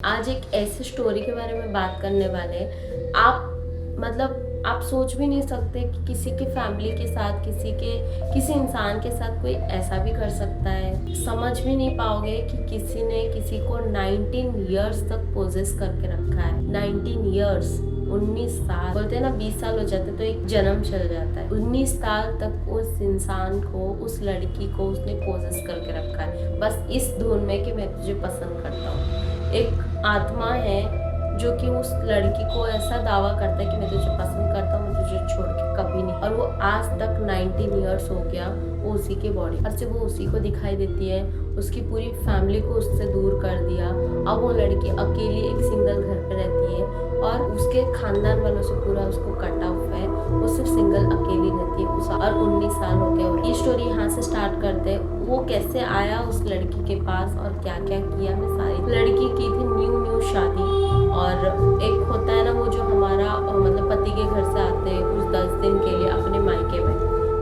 आज एक ऐसी स्टोरी के बारे में बात करने वाले हैं। आप सोच भी नहीं सकते कि किसी के फैमिली के साथ किसी इंसान के साथ कोई ऐसा भी कर सकता है। समझ भी नहीं पाओगे कि किसी ने किसी को 19 इयर्स तक पोजेस करके रखा है। 19 इयर्स, 19 साल। बोलते हैं ना 20 साल हो जाते तो एक जन्म चल जाता है। 19 साल तक उस इंसान को, उस लड़की को उसने पोजेस करके रखा है, बस इस धुन में कि मैं तुझे पसंद करता हूँ। एक आत्मा है जो कि उस लड़की को ऐसा दावा करता है कि मैं तुझे पसंद करता हूँ, मैं तुझे छोड़ के कभी नहीं। और वो आज तक 19 इयर्स हो गया वो उसी के बॉडी पर से वो उसी को दिखाई देती है। उसकी पूरी फैमिली को उससे दूर कर दिया। अब वो लड़की अकेली एक सिंगल घर पे रहती है और उसके खानदान वालों से पूरा उसको कटा हुआ है। वो सिर्फ सिंगल अकेली रहती है और 19 साल हो गया। ये स्टोरी यहाँ से स्टार्ट करते हैं। वो कैसे आया उस लड़की के पास और क्या क्या किया। मैं सारी लड़की की थी न्यू शादी, और एक होता है ना वो जो हमारा मतलब पति के घर से आते हैं कुछ 10 दिन के लिए अपने मायके में,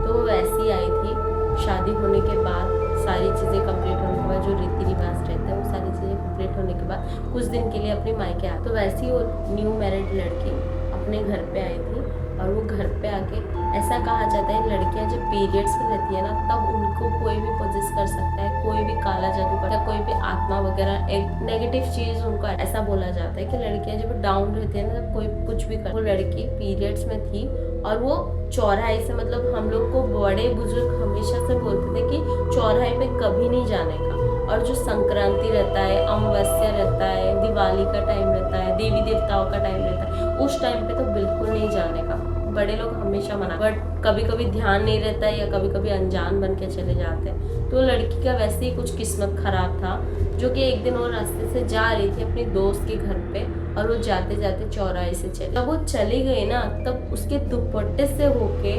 तो वो वैसी आई थी। शादी होने के बाद सारी चीज़ें कंप्लीट होने के बाद जो रीति रिवाज रहते हैं वो सारी चीज़ें कंप्लीट होने के बाद कुछ दिन के लिए अपने मायके आए। तो वैसी वो न्यू मैरिड लड़की अपने घर पे आई थी। और वो घर पे आके ऐसा कहा जाता है लड़कियां जब पीरियड्स में रहती है ना तब उनको कोई भी पोजेस कर सकता है, कोई भी काला जादू करता है, कोई भी आत्मा वगैरह एक नेगेटिव चीज उनको ऐसा बोला जाता है कि लड़कियां जब डाउन रहती है ना तब कोई कुछ भी कर। वो लड़की पीरियड्स में थी और वो चौराहे से, मतलब हम लोग को बड़े बुजुर्ग हमेशा से बोलते थे कि चौराहे पे कभी नहीं जाने का। और जो संक्रांति रहता है, अमावस्या रहता है, दिवाली का टाइम रहता है, देवी देवताओं का टाइम रहता है, उस टाइम पे तो बिल्कुल नहीं जाने का। बड़े लोग हमेशा मना, बट कभी कभी ध्यान नहीं रहता है या कभी कभी अनजान बन के चले जाते हैं। तो लड़की का वैसे ही कुछ किस्मत खराब था, जो कि एक दिन वो रास्ते से जा रही थी अपनी दोस्त के घर पे और वो जाते जाते चौराहे से चली। जब वो चली गई ना तब उसके दुपट्टे से होके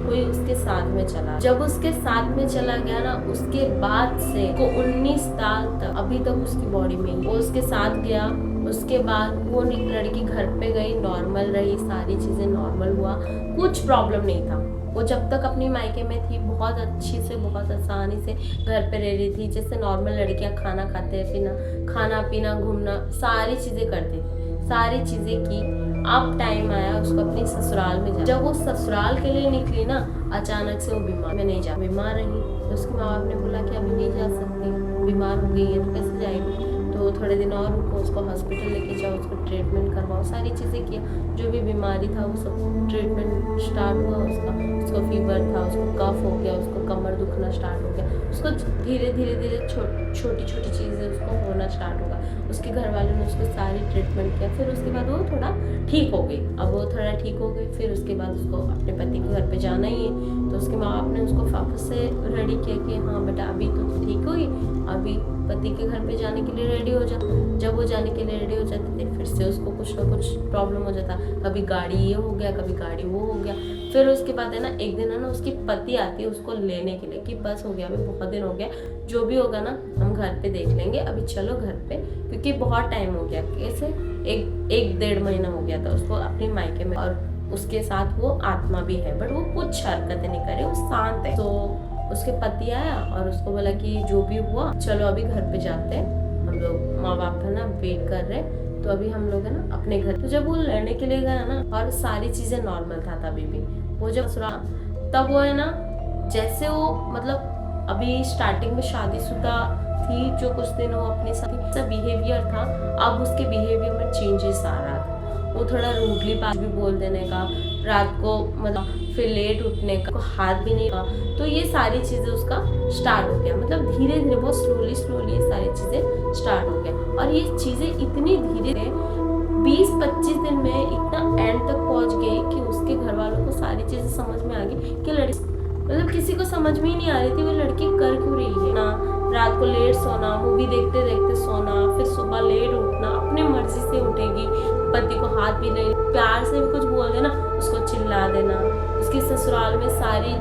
कोई उसके साथ में चला। जब उसके साथ में चला गया ना उसके बाद से वो 19 साल तक अभी तक उसकी बॉडी में वो उसके साथ गया। उसके बाद वो लड़की घर पे गई, नॉर्मल रही, सारी चीजें नॉर्मल हुआ, कुछ प्रॉब्लम नहीं था। वो जब तक अपनी मायके में थी बहुत अच्छी से, बहुत आसानी से घर पे रह रही थी। जैसे नॉर्मल लड़कियां खाना खाते हैं, खाना पीना, घूमना, सारी चीजें करती थी, सारी चीजें की। अब टाइम आया उसको अपनी ससुराल में जा। जब वो ससुराल के लिए निकली ना अचानक से वो बीमार बीमार रही। तो उसके माँ बाप ने बोला कि अभी नहीं जा सकती, बीमार हो गई है तो कैसे जाएगी। तो थोड़े दिन और रुको, उसको हॉस्पिटल लेके जाओ, उसको ट्रीटमेंट करवाओ, सारी चीज़ें किया। जो भी बीमारी था वो सब ट्रीटमेंट स्टार्ट हुआ उसको फीवर था, उसको कफ हो गया, उसको कमर दुखना स्टार्ट हो गया। उसको धीरे धीरे छोटी छोटी चीज़ें उसको होना स्टार्ट होगा। उसके घर वालों ने उसको सारी ट्रीटमेंट किया। फिर उसके बाद वो थोड़ा ठीक हो गई। अब वो थोड़ा ठीक हो गई, फिर उसके बाद उसको अपने पति के घर पे जाना ही है। तो उसके माँ बाप ने उसको वापस से रेडी किया कि हाँ बेटा अभी तो ठीक होगी, अभी पति के घर पे जाने के लिए रेडी हो जा। जब वो जाने के लिए रेडी हो जाते थे फिर से उसको कुछ ना कुछ प्रॉब्लम हो जाता। कभी गाड़ी ये हो गया, कभी गाड़ी वो हो गया। फिर उसके बाद है ना एक दिन है ना उसकी पति आती है उसको लेने के लिए कि बस हो गया, अभी बहुत दिन हो गया, जो भी होगा ना हम घर पे देख लेंगे, अभी चलो घर पे, क्योंकि बहुत टाइम हो गया। कैसे एक 1.5 महीना हो गया था उसको अपनी मायके में। और उसके साथ वो आत्मा भी है, बट वो कुछ हरकतें नहीं करे, वो शांत है। तो उसके पति आया और उसको बोला कि जो भी हुआ चलो अभी घर पे जाते हैं, हम लोग माँ बाप है ना वेट कर रहे हैं, तो अभी हम लोग है ना अपने घर। तो जब वो लड़ने के लिए गया ना और सारी चीजें नॉर्मल था तभी भी वो जब तब वो है ना जैसे वो मतलब अभी स्टार्टिंग में शादीशुदा थी, जो कुछ दिन वो अपने साथ बिहेवियर था, अब उसके बिहेवियर में चेंजेस आ रहा था। वो थोड़ा रूडली बात भी बोल देने का, रात को मतलब फिर लेट उठने का, हाथ भी नहीं का। तो ये सारी चीजें उसका स्टार्ट हो गया, मतलब धीरे धीरे बहुत स्लोली ये सारी चीजें स्टार्ट हो गया। और ये चीजें इतनी धीरे 20-25 दिन में इतना एंड तक पहुंच गई कि उसके घर वालों को सारी चीजें समझ में आ गई कि लड़की, मतलब किसी को समझ में ही नहीं आ रही थी वो लड़की कर क्यों रही है ना। रात को लेट सोना, मूवी देखते देखते सोना, फिर सुबह लेट उठना, अपनी मर्जी से उठेगी, पति को हाथ भी नहीं, प्यार से भी कुछ बोल देना उसको चिल्ला देना। उसके ससुराल में सारी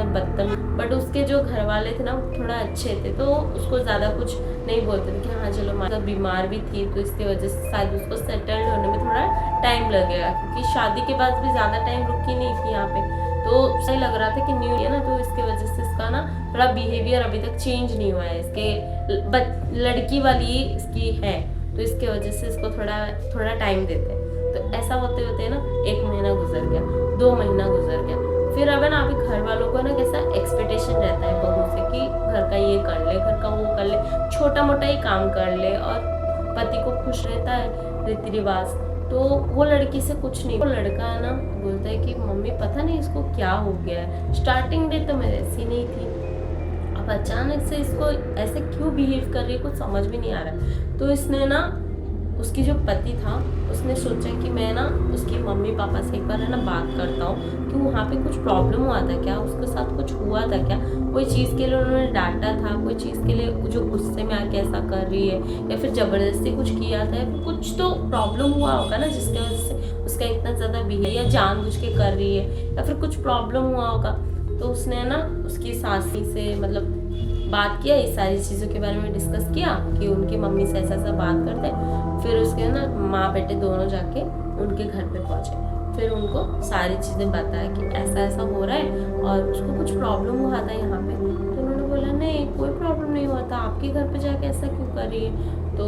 बदतमीज, बट उसके जो घर वाले थे ना वो थोड़ा अच्छे थे, तो उसको ज्यादा कुछ नहीं बोलते थे कि हाँ चलो माँ बीमार भी थी तो इसकी वजह से शायद उसको सेटल्ड होने में थोड़ा टाइम लगेगा, क्योंकि शादी के बाद भी ज्यादा टाइम रुकी नहीं थी यहाँ पे। तो सही लग रहा था कि न्यू है ना, तो इसके वजह से इसका ना थोड़ा बिहेवियर अभी तक चेंज नहीं हुआ है। इसके लड़की वाली इसकी है, तो इसके वजह से इसको थोड़ा थोड़ा टाइम देते हैं। तो ऐसा होते होते ना 1 महीना गुजर गया, 2 महीना गुजर गया। फिर अब है ना अभी घर वालों को ना कैसा एक्सपेक्टेशन रहता है बहू से कि घर का ये कर ले, घर का वो कर ले, छोटा मोटा ही काम कर ले, और पति को खुश रहता है रीति रिवाज। तो वो लड़की से कुछ नहीं, वो लड़का है ना बोलता है कि मम्मी पता नहीं इसको क्या हो गया है, स्टार्टिंग डे तो मैं ऐसी नहीं थी, अब अचानक से इसको ऐसे क्यों बिहेव कर रही है, कुछ समझ भी नहीं आ रहा है। तो इसने ना उसकी जो पति था उसने सोचा कि मैं ना उसकी मम्मी पापा से एक बार है ना बात करता हूँ कि वहाँ पे कुछ प्रॉब्लम हुआ था क्या, उसके साथ कुछ हुआ था क्या, कोई चीज़ के लिए उन्होंने डांटा था, कोई चीज़ के लिए जो गुस्से में आके ऐसा कर रही है, या फिर ज़बरदस्ती कुछ किया था, कुछ तो प्रॉब्लम हुआ होगा ना जिसकी वजह से उसका इतना ज़्यादा बिहेव, या जानबूझ के कर रही है, या फिर कुछ प्रॉब्लम हुआ होगा। तो उसने ना उसकी सासी से मतलब बात किया, इस सारी चीज़ों के बारे में डिस्कस किया कि उनकी मम्मी से ऐसा ऐसा बात करते हैं। फिर उसके ना माँ बेटे दोनों जाके उनके घर पे पहुँचे, फिर उनको सारी चीज़ें बताया कि ऐसा ऐसा हो रहा है और उसको कुछ प्रॉब्लम हुआ था यहाँ पे। तो उन्होंने बोला नहीं कोई प्रॉब्लम नहीं हुआ था, आपके घर पे जाके ऐसा क्यों कर रही है। तो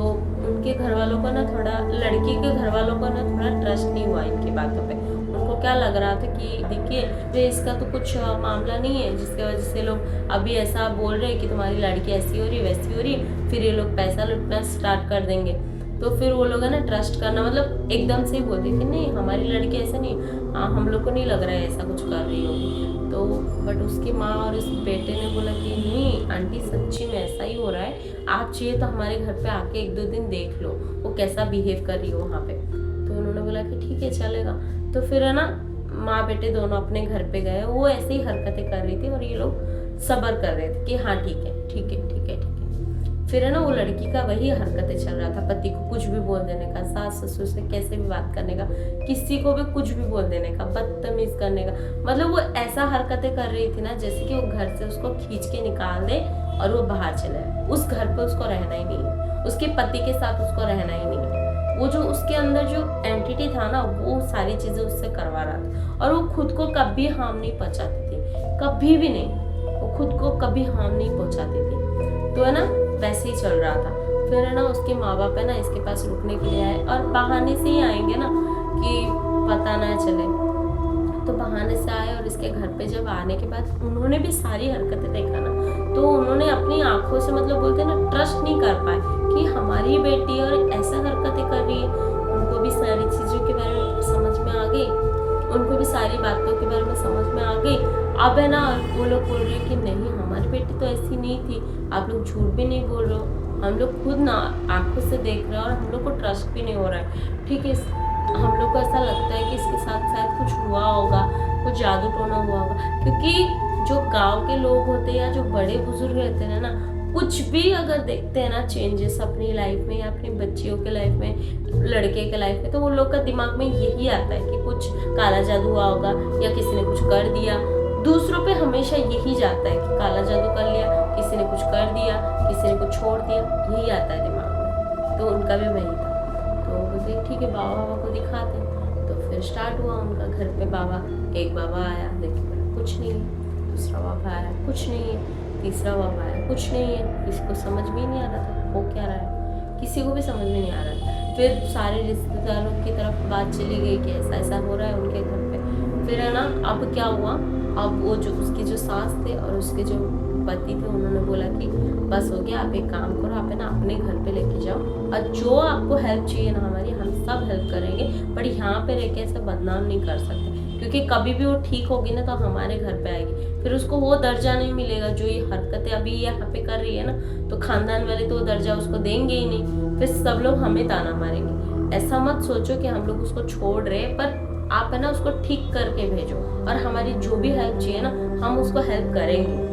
उनके घर वालों को ना थोड़ा, लड़की के घर वालों को ना थोड़ा ट्रस्ट नहीं हुआ इनकी बातों पे। उनको क्या लग रहा था कि देखिए ये इसका तो कुछ मामला नहीं है जिसकी वजह से लोग अभी ऐसा बोल रहे हैं कि तुम्हारी लड़की ऐसी हो रही है वैसी हो रही है, फिर ये लोग पैसा लुटना स्टार्ट कर देंगे। तो फिर वो लोग है ना ट्रस्ट करना, मतलब एकदम से ही बोलते कि नहीं हमारी लड़की ऐसा नहीं, हाँ हम लोग को नहीं लग रहा है ऐसा कुछ कर रही होगी। तो बट उसकी माँ और उस बेटे ने बोला कि नहीं आंटी सच्ची में ऐसा ही हो रहा है, आप चाहिए तो हमारे घर पे आके 1-2 दिन देख लो वो कैसा बिहेव कर रही हो वहाँ पे। तो उन्होंने बोला कि ठीक है चलेगा। तो फिर है ना माँ बेटे दोनों अपने घर पे गए, वो ऐसे ही हरकतें कर रही थी और ये लोग सब्र कर रहे थे कि हाँ ठीक है ठीक है ठीक है ठीक है। फिर है ना वो लड़की का वही हरकतें चल रहा था, पति को कुछ भी बोल देने का, सास ससुर से कैसे भी बात करने का, किसी को भी कुछ भी बोल देने का, बदतमीज करने का, मतलब वो ऐसा हरकतें कर रही थी ना जैसे कि वो घर से उसको खींच के निकाल दे और वो बाहर चले जाए, उस घर पे उसको रहना ही नहीं है, उसके पति के साथ उसको रहना ही नहीं है। वो जो उसके अंदर जो एंटिटी था ना वो सारी चीजें उससे करवा रहा था, और वो खुद को कभी हार्म नहीं पहुंचाती थी, कभी भी नहीं, वो खुद को कभी हार्म नहीं पहुंचाती थी। तो है ना वैसे ही चल रहा था। फिर है ना उसके माँ बाप है ना इसके पास रुकने के लिए आए, और बहाने से ही आएंगे ना कि पता ना चले, तो बहाने से आए। और इसके घर पे जब आने के बाद उन्होंने भी सारी हरकतें देखा ना, तो उन्होंने अपनी आंखों से मतलब बोलते ना ट्रस्ट नहीं कर पाए कि हमारी बेटी और ऐसा हरकतें कर रही है। उनको भी सारी चीज़ों के बारे में समझ में आ गई, उनको भी सारी बातों के बारे में समझ में आ गई। अब है ना वो लोग बोल रहे हैं कि नहीं हमारी बेटी तो ऐसी नहीं थी, आप लोग झूठ भी नहीं बोल रहे हो, हम लोग खुद ना आंखों से देख रहे हैं और हम लोग को ट्रस्ट भी नहीं हो रहा है। ठीक है, हम लोग को ऐसा लगता है कि इसके साथ शायद कुछ हुआ होगा, कुछ जादू टोना हुआ होगा, क्योंकि जो गांव के लोग होते हैं या जो बड़े बुजुर्ग रहते हैं ना, कुछ भी अगर देखते हैं ना चेंजेस अपनी लाइफ में या अपनी बच्चियों के लाइफ में, लड़के के लाइफ में, तो वो लोग का दिमाग में यही आता है कि कुछ काला जादू हुआ होगा या किसी ने कुछ कर दिया। दूसरों पे हमेशा यही जाता है कि काला जादू कर लिया, किसी ने कुछ कर दिया, किसी ने कुछ छोड़ दिया, यही आता है दिमाग में। तो उनका भी वही था। तो बोलते ठीक है बाबा को दिखाते हैं। तो फिर स्टार्ट हुआ उनका घर पे बाबा, एक बाबा आया देखिए बोला कुछ नहीं है, दूसरा बाबा आया कुछ नहीं है, तीसरा बाबा आया कुछ नहीं है। इसको समझ में ही नहीं आ रहा था वो क्या रहा है, किसी को भी समझ में नहीं आ रहा था। फिर सारे रिश्तेदारों की तरफ बात चली गई कि ऐसा ऐसा हो रहा है उनके घर पे। फिर है ना अब क्या हुआ, अब वो जो उसकी जो सास थे और उसके जो पति थे उन्होंने बोला कि बस हो गया, आप एक काम करो, आप है ना अपने घर पे लेके जाओ और जो आपको हेल्प चाहिए ना हमारी, हम सब हेल्प करेंगे, बट यहाँ पे रह के ऐसे बदनाम नहीं कर सकते, क्योंकि कभी भी वो ठीक होगी ना तो हमारे घर पे आएगी, फिर उसको वो दर्जा नहीं मिलेगा जो ये हरकतें अभी यहाँ पे कर रही है ना, तो खानदान वाले तो वो दर्जा उसको देंगे ही नहीं, फिर सब लोग हमें ताना मारेंगे। ऐसा मत सोचो कि हम लोग उसको छोड़ रहे, पर आप है ना उसको ठीक करके भेजो, और हमारी जो भी हेल्प चाहिए ना हम उसको हेल्प करेंगे,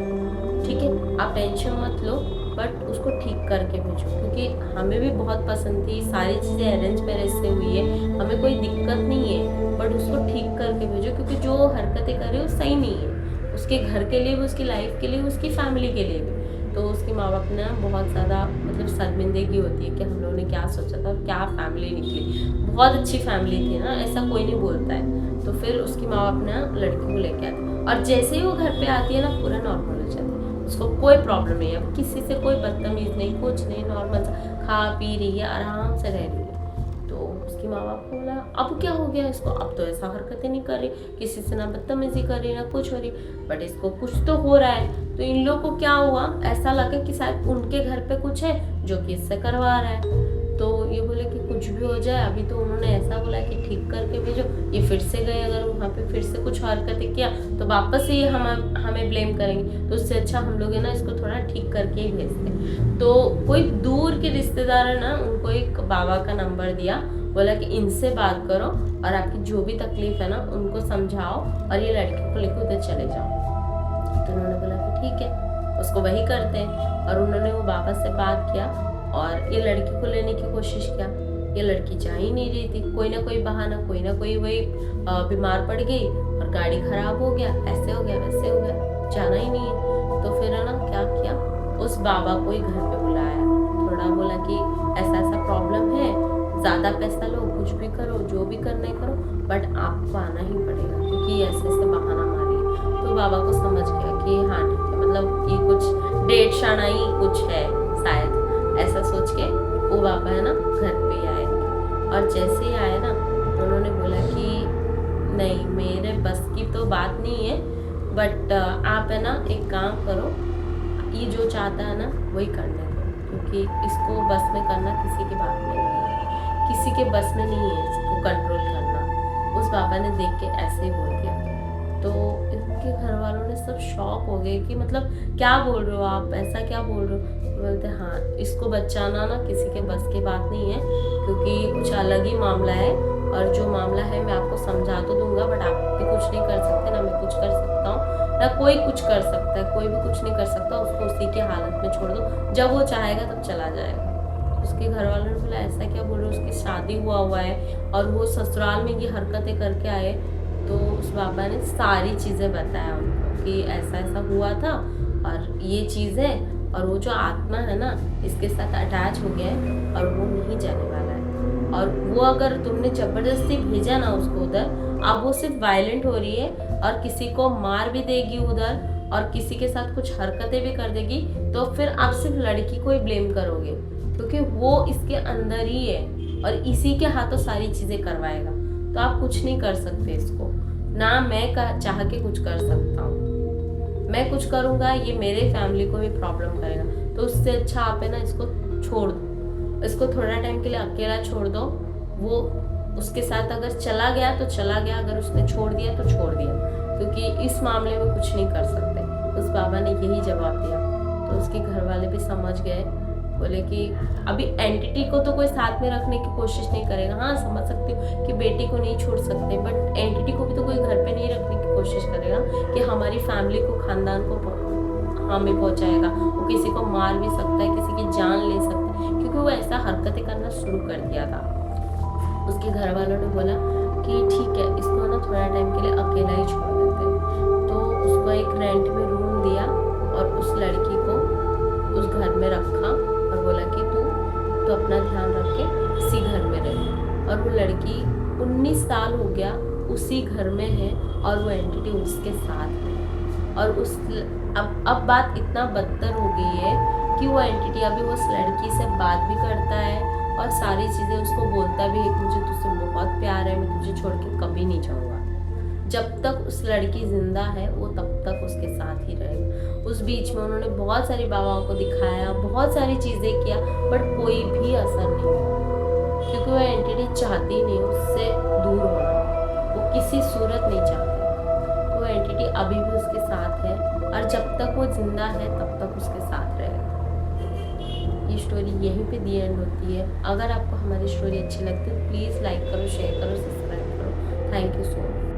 ठीक है, आप टेंशन मत लो, बट उसको ठीक करके भेजो, क्योंकि हमें भी बहुत पसंद थी, सारी चीज़ें अरेंज मैरिज से हुई है, हमें कोई दिक्कत नहीं है, बट उसको ठीक करके भेजो, क्योंकि जो हरकतें कर रही है वो सही नहीं है, उसके घर के लिए भी, उसकी लाइफ के लिए, उसकी फैमिली के लिए भी। तो उसके माँ बाप ने बहुत ज़्यादा मतलब शर्मिंदगी होती है कि हम लोगों ने क्या सोचा था और क्या फैमिली निकली, बहुत अच्छी फैमिली थी ना, ऐसा कोई नहीं बोलता है। तो फिर उसकी माँ बाप ने लड़की को लेके आते, और जैसे ही वो घर पे आती है ना पूरा नॉर्मल हो जाता है, उसको कोई प्रॉब्लम नहीं है, अब किसी से कोई बदतमीज नहीं, कुछ नहीं, नॉर्मल सा खा पी रही है, आराम से रह रही है। तो उसकी माँ बाप को बोला अब क्या हो गया इसको, अब तो ऐसा हरकतें नहीं कर रही, किसी से ना बदतमीजी कर रही ना कुछ हो रही, बट इसको कुछ तो हो रहा है। तो इन लोगों को क्या हुआ, ऐसा लगा कि शायद उनके घर पे कुछ है जो कि इससे करवा रहा है। तो ये बोले कि कुछ भी हो जाए, अभी तो उन्होंने ऐसा बोला कि ठीक करके भेजो, ये फिर से गए, अगर वहाँ पे फिर से कुछ हरकतें किया तो वापस से ये हमें ब्लेम करेंगे, तो उससे अच्छा हम लोग है ना इसको थोड़ा ठीक करके ही भेजते। तो कोई दूर के रिश्तेदार है ना, उनको एक बाबा का नंबर दिया, बोला कि इनसे बात करो और आपकी जो भी तकलीफ है ना उनको समझाओ और ये लड़की को लेकर उधर चले जाओ। तो उन्होंने बोला कि ठीक है, उसको वही करते हैं। और उन्होंने वो बाबा से बात किया और ये लड़की को लेने की कोशिश किया। ये लड़की जा ही नहीं रही थी, कोई ना कोई बहाना, कोई ना कोई वही बीमार पड़ गई और गाड़ी खराब हो गया, ऐसे हो गया वैसे हो गया, जाना ही नहीं है। तो फिर है ना क्या किया, उस बाबा को ही घर पे बुलाया, थोड़ा बोला कि ऐसा ऐसा प्रॉब्लम है, ज़्यादा पैसा लो, कुछ भी करो, जो भी करना है करो, बट आपको आना ही पड़ेगा क्योंकि ऐसे ऐसे बहाना मारी है। तो बाबा को समझ गया कि हाँ ठीक है, मतलब ये कुछ डेढ़ शानाई कुछ है शायद, ऐसा सोच के वो बाबा है ना घर पे आए। और जैसे ही आए ना उन्होंने बोला कि नहीं मेरे बस की तो बात नहीं है, बट आप है ना एक काम करो, ये जो चाहता है ना वही करने दो, क्योंकि इसको बस में करना किसी की बात नहीं है, किसी के बस में नहीं है इसको कंट्रोल करना। उस बाबा ने देख के ऐसे ही बोल दिया। तो इनके घर वालों ने सब शॉक हो गए कि मतलब क्या बोल रहे हो आप, ऐसा क्या बोल रहे हो। बोलते हाँ इसको बचाना ना किसी के बस की बात नहीं है, क्योंकि ये कुछ अलग ही मामला है, और जो मामला है मैं आपको समझा तो दूंगा, बट आप भी कुछ नहीं कर सकते, ना मैं कुछ कर सकता हूँ, ना कोई कुछ कर सकता है, कोई भी कुछ नहीं कर सकता। उसको उसी की हालत में छोड़ दो, जब वो चाहेगा तब चला जाएगा। उसके घर वालों ने बोला ऐसा क्या बोल रहे हो, उसकी शादी हुआ है और वो ससुराल में ये हरकतें करके आए। तो उस बाबा ने सारी चीज़ें बताया उनको कि ऐसा ऐसा हुआ था और ये चीज़ है, और वो जो आत्मा है ना इसके साथ अटैच हो गया है और वो नहीं जाने वाला है, और वो अगर तुमने ज़बरदस्ती भेजा ना उसको उधर, अब वो सिर्फ वायलेंट हो रही है और किसी को मार भी देगी उधर और किसी के साथ कुछ हरकतें भी कर देगी, तो फिर आप सिर्फ लड़की को ही ब्लेम करोगे, क्योंकि वो इसके अंदर ही है और इसी के हाथों सारी चीज़ें करवाएगा। तो आप कुछ नहीं कर सकते इसको, ना मैं चाह के कुछ कर सकता हूँ, मैं कुछ करूँगा ये मेरे फैमिली को भी प्रॉब्लम करेगा। तो उससे अच्छा आप है ना इसको छोड़ दो, इसको थोड़ा टाइम के लिए अकेला छोड़ दो, वो उसके साथ अगर चला गया तो चला गया, अगर उसने छोड़ दिया तो छोड़ दिया, क्योंकि इस मामले में कुछ नहीं कर सकते। उस बाबा ने यही जवाब दिया। तो उसके घर वाले भी समझ गए, बोले कि अभी एंटिटी को तो कोई साथ में रखने की कोशिश नहीं करेगा। हाँ समझ सकती हूँ कि बेटी को नहीं छोड़ सकते, बट एंटिटी को भी तो कोई घर पे नहीं रखने की कोशिश करेगा कि हमारी फैमिली को, खानदान को हमें पहुँचाएगा। वो किसी को मार भी सकता है, किसी की जान ले सकता है, क्योंकि वो ऐसा हरकतें करना शुरू कर दिया था। उसके घर वालों ने बोला कि ठीक है इसको ना थोड़ा टाइम के लिए अकेला ही छोड़ देते हैं। तो उसको एक रेंट में रूम दिया और उस लड़की को उस घर में रखा और बोला कि तू अपना ध्यान रख के इसी घर में रहे। और वो लड़की 19 साल हो गया उसी घर में है और वो एंटिटी उसके साथ है। और अब बात इतना बदतर हो गई है कि वो एंटिटी अभी उस लड़की से बात भी करता है और सारी चीज़ें उसको बोलता भी है कि मुझे तुझसे बहुत प्यार है, मैं तुझे छोड़ के कभी नहीं जाऊँगा। जब तक उस लड़की जिंदा है वो तब तक उसके साथ ही रहेगा। उस बीच में उन्होंने बहुत सारी बाबाओं को दिखाया, बहुत सारी चीज़ें किया, बट कोई भी असर नहीं हुआ, क्योंकि वो एंटिटी चाहती नहीं उससे दूर होना, वो किसी सूरत नहीं चाहती। तो वो एंटिटी अभी भी उसके साथ है और जब तक वो जिंदा है तब तक उसके साथ रहेगा। ये स्टोरी यहीं पे दी एंड होती है। अगर आपको हमारी स्टोरी अच्छी लगती है प्लीज़ लाइक करो, शेयर करो, सब्सक्राइब करो। Thank you so much.